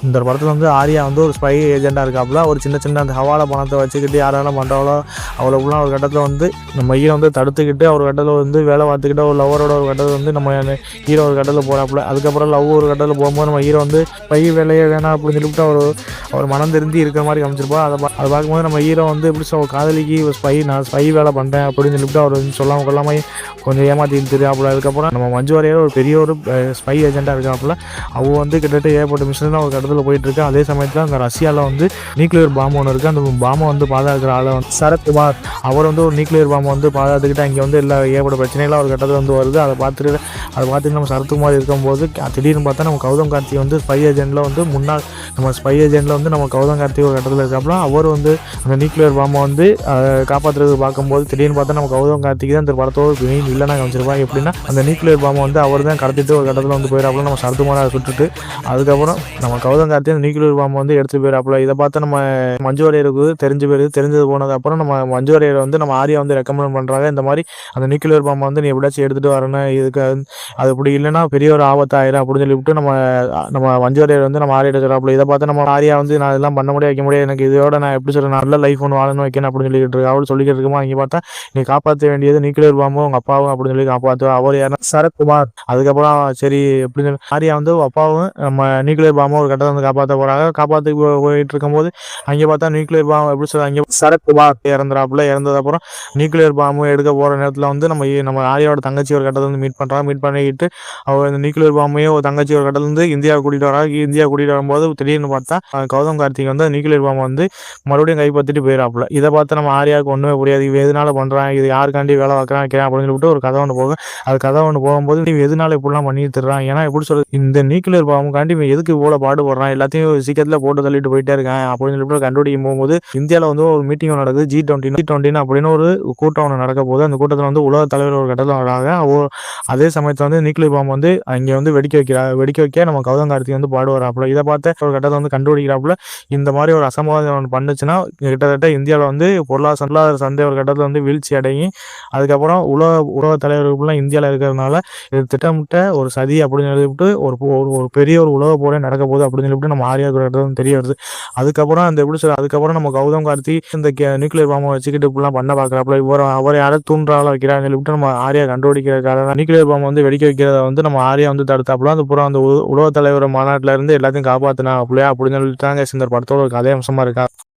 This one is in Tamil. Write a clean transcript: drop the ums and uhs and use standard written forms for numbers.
இந்த படத்தில் வந்து ஆர்யா வந்து ஒரு ஸ்பை ஏஜெண்டாக இருக்காப்புல. ஒரு சின்ன சின்ன அந்த ஹவாலா பணத்தை வச்சுக்கிட்டு யாரெல்லாம் பண்ணுறாங்களோ அவ்வளோக்குலாம் ஒரு கட்டத்தில் வந்து நம்ம ஹீரோ வந்து தடுத்துக்கிட்டு ஒரு கட்டத்தில் வந்து வேலை பார்த்துக்கிட்டு ஒரு லவரோட ஒரு கட்டத்தில் வந்து நம்ம ஹீரோ ஒரு கட்டத்தில் போகிறாப்புல. அதுக்கப்புறம் லவ் ஒரு கட்டத்தில் போகும்போது நம்ம ஹீரோ வந்து ஸ்பை வேலையே வேணாம் அப்படின்னு சொல்லிவிட்டு அவர் மனம் திருந்தி இருக்கிற மாதிரி காமிச்சிருப்போம். அதை பார்க்கும்போது நம்ம ஹீரோ வந்து எப்படி காதலிக்கு நான் ஸ்பை வேலை பண்ணுறேன் அப்படின்னு சொல்லிவிட்டு அவர் வந்து சொல்லாமல் கொள்ளாமல் கொஞ்சம் ஏமாற்றி தெரியாப்புல. அதுக்கப்புறம் நம்ம மஞ்சு வாரியர் ஒரு பெரிய ஒரு ஸ்பை ஏஜெண்டாக இருக்காப்புல. அவள் வந்து கிட்டத்தட்ட ஏற்பட்ட மிஷன் தான் ஒரு கட்டத்தில் போயிட்டுருக்கு. அதே சமயத்தில் அந்த ரஷ்யாவில் வந்து நியூக்ளியர் பாம்பு ஒன்று இருக்குது. அந்த பாம்பை வந்து பாதுகாக்கிற ஆளை வந்து சரத்குமார் அவர் வந்து ஒரு நியூக்ளியர் பாம்பை வந்து பாதுகாத்துக்கிட்டு அங்கே வந்து எல்லா ஏற்பட்ட பிரச்சனைகளாக ஒரு கட்டத்தில் வந்து வருது. அதை பார்த்துட்டு நம்ம சரத்குமார் இருக்கும்போது திடீர்னு பார்த்தா நம்ம கௌதம் கார்த்திக் வந்து ஸ்பை ஏஜெண்டில் வந்து முன்னாள் நம்ம ஸ்பை ஏஜெண்டில் வந்து நம்ம கௌதம் கார்த்திக் ஒரு கட்டத்தில் இருக்காப்புல. அவர் வந்து அந்த நியூக்ளியர் பாம்பை வந்து காப்பாற்றுறது பார்க்கும்போது திடீர்னு பார்த்தா நம்ம கௌதம் கார்த்திக் தான் இந்த படத்தோட மெயின் வில்லனாக காமிச்சிருப்பாங்க. எப்படின்னா அந்த நியூக்ளியர் பாம்பை வந்து அவர் தான் கடத்திட்டு ஒரு கட்டத்தில் வந்து போயிடாப்புல. நம்ம சரத்குமாரை சுட்டுட்டு அதுக்கப்புறம் நம்ம கௌதம் கார்த்திக் நியூக்ளியர் பாம்பை வந்து எடுத்து போயிடாப்புல. இதை பார்த்து நம்ம மஞ்சு வாரியருக்கு தெரிஞ்சது போனதுக்கப்புறம் நம்ம மஞ்சு வாரியர் வந்து நம்ம ஆர்யா வந்து ரெக்கமெண்ட் பண்ணுறாங்க. இந்த மாதிரி அந்த நியூக்ளியர் பாம்பை வந்து நீ எப்படியாச்சும் எடுத்துகிட்டு வரணும், இதுக்கு அது இப்படி இல்லைன்னா பெரிய ஒரு ஆபத்தாயிரும் அப்படின்னு சொல்லிவிட்டு நம்ம மஞ்சு வாரியர் வந்து நம்ம ஆர்யா சொல்கிறாப்புல. இதை பார்த்து நம்ம ஆர்யா வந்து நான் இதெல்லாம் பண்ண முடியாது, வைக்க முடியாது, எனக்கு இதோட நான் எப்படி சொல்கிறேன் நல்ல லைஃப் ஒன்று வாழணும் வைக்கணும் அப்படின்னு சொல்லிக்கிட்டு இருக்கு. அவள் சொல்லிக்கிட்டு இருக்குமா இங்கே பார்த்தா நீ காப்பாற்ற வேண்டியது நியூக்ளியர் பாம்பும் உங்கள் அப்பாவும் அப்படின்னு சொல்லி காப்பாற்றுவா. அவர் யாருன்னா சரத்குமார். அதுக்கப்புறம் சரி அப்படின்னு சொல்லி ஆர்யா வந்து அப்பாவும் நம்ம நியூக்ளியர் பாம்பும் ஒரு கட்டத்தை வந்து காப்பாற்ற போகிறாங்க. காப்பாற்றி போயிட்டு இருக்கும்போது அங்கே பார்த்தா நியூக்ளியர் பாம்பு எப்படி சொல்ல அங்கே சரத்குமார் இறந்துறாப்புல. இறந்ததுக்கப்புறம் நியூக்ளியர் பாம்பு எடுக்க போகிற நேரத்தில் வந்து நம்ம ஆர்யாவோட தங்கச்சி ஒரு கட்டத்தை வந்து மீட் பண்ணிக்கிட்டு அவர் இந்த நியூக்ளியர் பாம்பையும் ஒரு தங்கச்சி ஒரு கட்டத்தில் வந்து இந்தியா கூட்டிகிட்டு வராங்க. இந்தியா கூட்டிகிட்டு வரும்போது திடீர்னு பார்த்தா கௌதம் கார்த்திக் வந்து நியூக்ளியர் பாம்பை வந்து மறுபடியும் கைப்பற்றிட்டு போயிடாப்புல. இதை பார்த்து நம்ம ஆர்யாவுக்கு ஒன்றுமே புரியாது. இது எதனால பண்ணுறான், இது யாருக்காண்டி வேலை வைக்கிறான் அப்படின்னு சொல்லிட்டு ஒரு கதை ஒன்று போகும். அது கதை ஒன்று போகும்போது நீ எதனால இப்படிலாம் பண்ணி தர்றான், ஏன்னா எப்படி சொல்றது இந்த நியூக்ளியர் பாம்புக்காண்டி இவன் எதுக்கு இவ்வளோ பாடுபடுறான், எல்லாத்தையும் சீக்கிரத்தில் போட்டு தள்ளிட்டு போயிட்டே இருக்கேன் அப்படின்னு சொல்லிட்டு கண்டுபிடிக்கும் போகும்போது இந்தியாவில் வந்து ஒரு மீட்டிங் நடக்குது. G20 அப்படின்னு ஒரு கூட்டம் ஒன்று நடக்க போகுது. அந்த கூட்டத்தில் வந்து உலக தலைவர் ஒரு கட்டத்தில் வராங்க. அதே சமயத்தில் வந்து நியூக்ளியர் பாம்பு வந்து அங்கே வந்து வெடிக்க வைக்க நம்ம கௌதம் கார்த்திக் வந்து பாடுவாராப்புல. இதை பார்த்து ஒரு கட்டத்தை வந்து கண்டுபிடிக்கிறாப்புல. இந்த மாதிரி ஒரு அசம்பாவிதம் ஒன்று பண்ணுச்சுன்னா கிட்டத்தட்ட இந்தியாவில் வந்து பொருளாதார சந்தை ஒரு கட்டத்தில் வந்து வீழ்ச்சி அடையும். அதுக்கப்புறம் உலக தலைவர்கள்லாம் இந்தியாவில் இருக்கிறதுனால இது திட்டமிட்ட ஒரு சதி அப்படின்னு சொல்லிவிட்டு ஒரு பெரிய ஒரு உலக போரே நடக்க போகுது அப்படின்னு சொல்லிவிட்டு நம்ம ஆர்யா ஒரு இடத்துல தெரிய வருது. அதுக்கப்புறம் அந்த எப்படி சொல்ற அதுக்கப்புறம் நம்ம கௌதம் கார்த்தி இந்த நியூக்ளியர் பாம்பை வச்சுக்கிட்டு இப்படிலாம் பண்ண பார்க்குறாப்புல. அவர் யாரை தூண்டுறாலும் வைக்கிறான்னு சொல்லிவிட்டு நம்ம ஆர்யா கண்டுபிடிக்கிறதுக்காக நியூக்ளியர் பாம்பை வந்து வெடிக்க வைக்கிறத வந்து நம்ம ஆர்யா வந்து தடுத்தாப்புல. அந்த புறம் அந்த உலக தலைவர் மாநாட்டில இருந்து எல்லாத்தையும் காப்பாற்றினா அப்படியா அப்படின்னு சொல்லிட்டாங்க. இந்த படத்தோட ஒரு கதை அம்சமா இருக்கா.